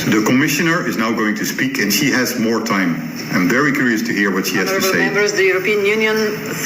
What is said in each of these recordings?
So the Commissioner is now going to speak, and she has more time. I'm very curious to hear what she has to Honourable say. members, the European Union,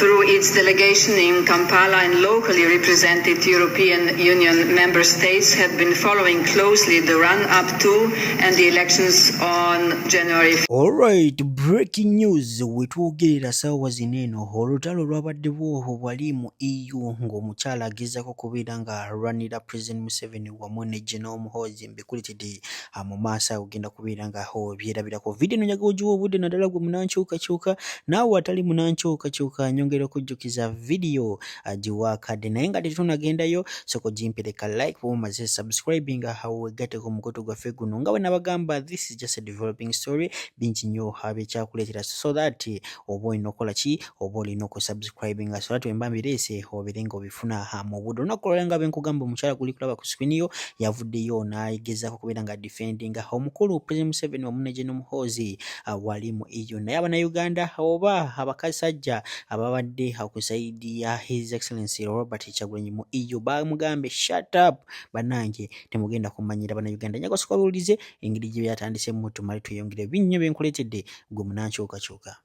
through its delegation in Kampala and locally represented European Union member states, have been following closely the run-up to and the elections on January 5th. Alright, breaking news. Wetwogerera saawa zineno olutalo lwabaddewo wali mu EU ng'omukyala agezaako kubeera nga arwanira President Museveni wamu ne General Muhoozi mbikuletedde mu maaso ago ogenda kubeera nga byerabirako. Video eno njagala ogiwa obudde naddala gwe munankyukakyuka, naawe atali munankyukakyuka nyongera okujjukiza video giwaakadde, naye nga tetunagendayo soko gimpereka like bw'omaze subscribing awo wegateko mukutu gwaffe guno nga bwe nabagamba, this is just a developing story. Bingi nnyo abekyakuleetera so that oba olina okukola ki, oba olina okusubscribinga so that wemba mbireese obeere nga obifuna mu budde. Olunaku olwala nga benkugamba omukyala guli kulaba ku screen yo yavuddeyo n'agezaako kubeera nga defendinga omukulu President Museveni wamu ne General Muhoozi wali mu EU. Naye Abannayuganda oba abakasajja ababadde ku ya His Excellency Robert Kyagulanyi mu EU bamugambe shut up bannange, temugenda kumanyira Abannayuganda. Njaga osooka bawulize engeri gye byatandisemu tumale tweyongere binnyo byenkuleetedde gwe munankyukakyuka.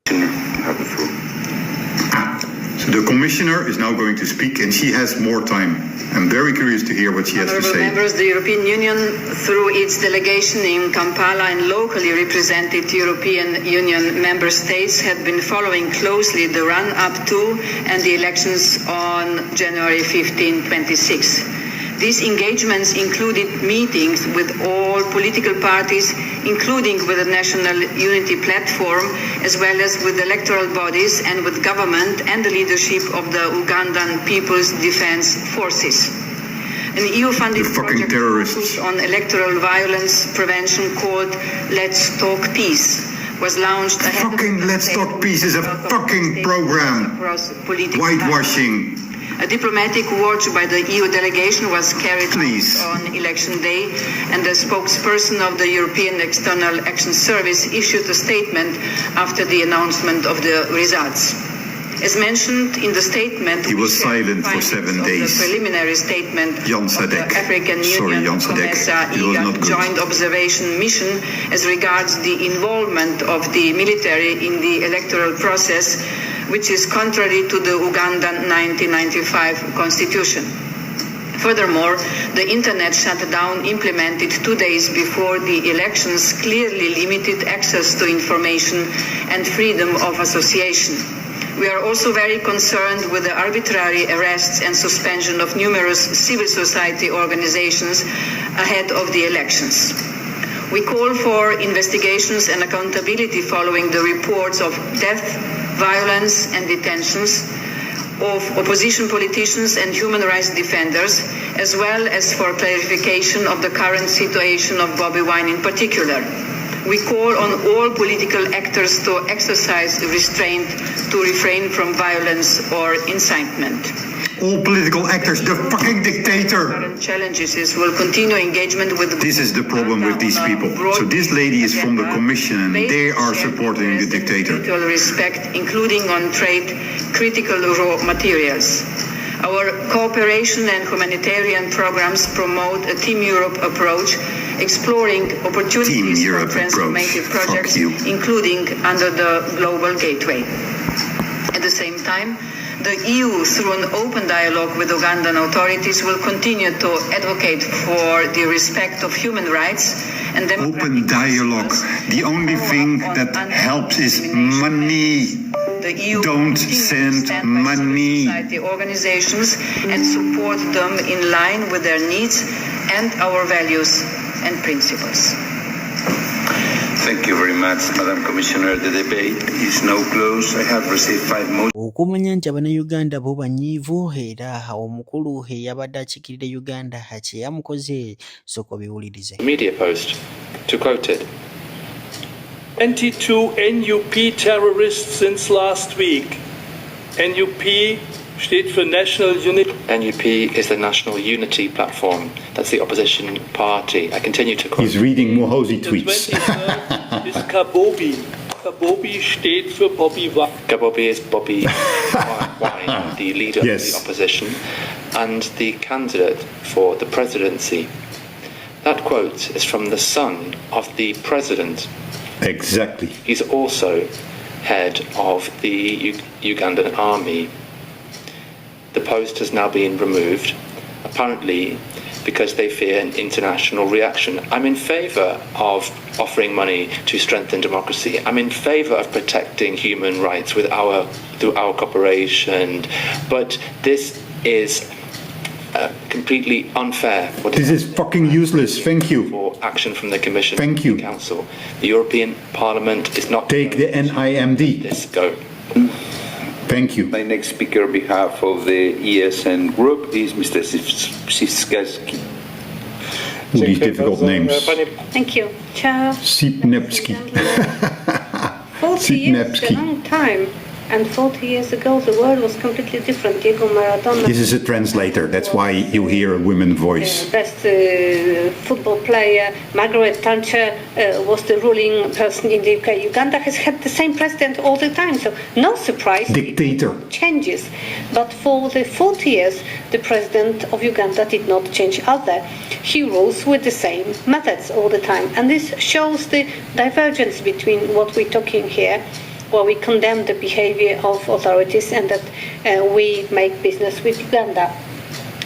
So the Commissioner is now going to speak, and she has more time. I'm very curious to hear what she has to Honourable say. members, the European Union, through its delegation in Kampala and locally represented European Union member states, have been following closely the run-up to and the elections on January 15, 26. These engagements included meetings with all political parties, including with the National Unity Platform, as well as with electoral bodies and with government and the leadership of the Ugandan People's Defence Forces. An EU-funded project focused on electoral violence prevention called Let's Talk Peace was launched ahead of the Let's Talk Peace is a fucking program. Whitewashing. A diplomatic watch by the EU delegation was carried out on election day, and the spokesperson of the European External Action Service issued a statement after the announcement of the results. As mentioned in the statement, he was silent for 7 days. The preliminary statement of the African Union COMESA joint observation mission as regards the involvement of the military in the electoral process, which is contrary to the Ugandan 1995 constitution. Furthermore, the internet shutdown implemented 2 days before the elections clearly limited access to information and freedom of association. We are also very concerned with the arbitrary arrests and suspension of numerous civil society organizations ahead of the elections. We call for investigations and accountability following the reports of death, violence and detentions of opposition politicians and human rights defenders, as well as for clarification of the current situation of Bobi Wine in particular. We call on all political actors to exercise restraint to refrain from violence or incitement. All political actors, the fucking dictator. Current challenges will continue engagement with. This is the problem with these people. So this lady is from the Commission, and they are supporting the dictator. Mutual respect, including on trade, critical raw materials. Our cooperation and humanitarian programs promote a Team Europe approach, exploring opportunities for transformative projects, including under the Global Gateway. At the same time, the EU, through an open dialogue with Ugandan authorities, will continue to advocate for the respect of human rights and democratic open dialogue. The only thing that helps is money. The EU don't send money. Society organizations and support them in line with their needs and our values and principles. Thank you very much, Madam Commissioner. The debate is now closed. I have received 5 motions. Okumanya nti Abannayuganda bo banyiivu era omukulu eyabadde akiikirira Uganda kye yamukoze sooka biwulirize. Media post to quote it. 22 NUP terrorists since last week. NUP steht für National Unity. NUP is the National Unity Platform. That's the opposition party. I continue to quote. He's reading Muhoozi tweets. Is Kabobi. Kabobi steht für Bobby Wine. Kabobi is Bobby Wine, the leader of the opposition and the candidate for the presidency. That quote is from the son of the president. Exactly. He's also head of the Ugandan army. The post has now been removed, apparently because they fear an international reaction. I'm in favour of offering money to strengthen democracy. I'm in favour of protecting human rights through our cooperation. But this is completely unfair. This is fucking useless. Thank you. For action from the Commission. Thank you. And the Council. The European Parliament is not. Take the NIMD. Let's go. Thank you. My next speaker on behalf of the ESN group is Mr. Sipskeski. These difficult names. Thank you, Chair. Sipnepski. 40 years is a long time. And 40 years ago, the world was completely different. Diego Maradona. This is a translator. That's why you hear a women's voice. Best football player. Margaret Thatcher was the ruling person in the UK. Uganda has had the same president all the time, so no surprise. Dictator. Changes. But for the 40 years, the president of Uganda did not change either. He rules with the same methods all the time. And this shows the divergence between what we're talking here, where we condemn the behavior of authorities and that we make business with Uganda.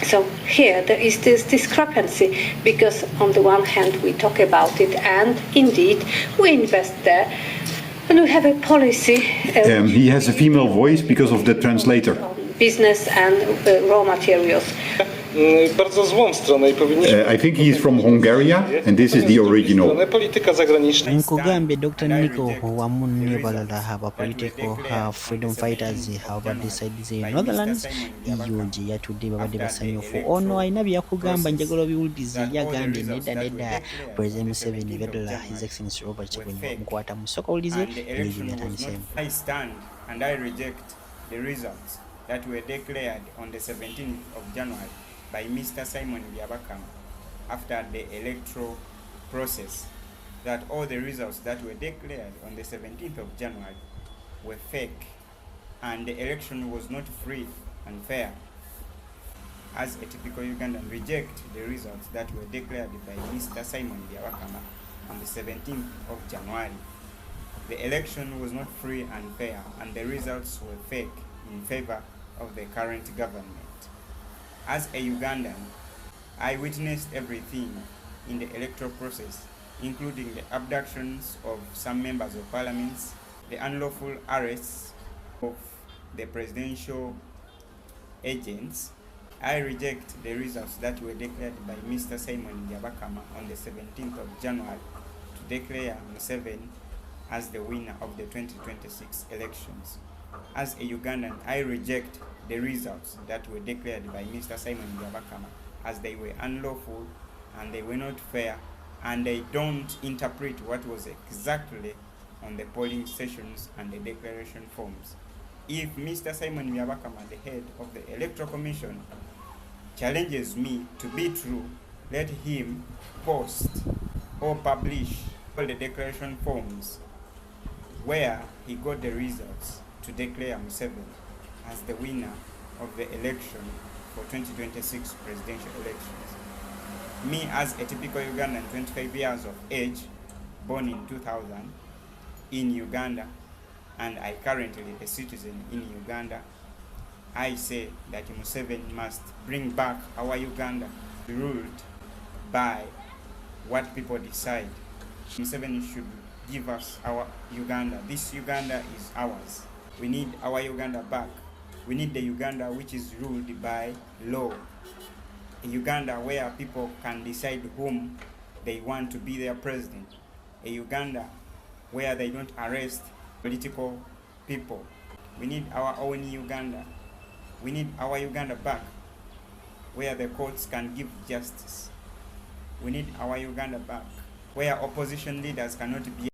So here there is this discrepancy, because on the one hand we talk about it and indeed we invest there, and we have a policy. He has a female voice because of the translator. Business and raw materials. I think he is from Hungary, and this is the original. Nkugambye Dr. Nico wamu ne balala aba political freedom fighters abadde side ze Netherlands iyo gye yatudde babadde basanyufu. Ono alina byakugamba njagala obiwulize. Yagambye nedda President Museveni beddala His Excellency Robert Kyagulanyi mukwata mu sooka ulize ebyo byatandisemu. I stand and I reject the results that were declared on the 17th of January by Mr. Simon Byabakama after the electoral process, that all the results that were declared on the 17th of January were fake and the election was not free and fair. As a typical Ugandan, reject the results that were declared by Mr. Simon Byabakama on the 17th of January. The election was not free and fair and the results were fake in favor of the current government. As a Ugandan, I witnessed everything in the electoral process, including the abductions of some members of parliament, the unlawful arrests of the presidential agents. I reject the results that were declared by Mr. Simon Byabakama on the 17th of January to declare Museveni as the winner of the 2026 elections. As a Ugandan, I reject the results that were declared by Mr. Simon Byabakama, as they were unlawful and they were not fair, and they don't interpret what was exactly on the polling stations and the declaration forms. If Mr. Simon Byabakama, the head of the Electoral Commission, challenges me to be true, let him post or publish all the declaration forms where he got the results to declare Museveni as the winner of the election for 2026 presidential elections. Me, as a typical Ugandan, 25 years of age, born in 2000 in Uganda, and I currently a citizen in Uganda, I say that Museveni must bring back our Uganda, ruled by what people decide. Museveni should give us our Uganda. This Uganda is ours. We need our Uganda back. We need the Uganda which is ruled by law. A Uganda where people can decide whom they want to be their president. A Uganda where they don't arrest political people. We need our own Uganda. We need our Uganda back, where the courts can give justice. We need our Uganda back, where opposition leaders cannot be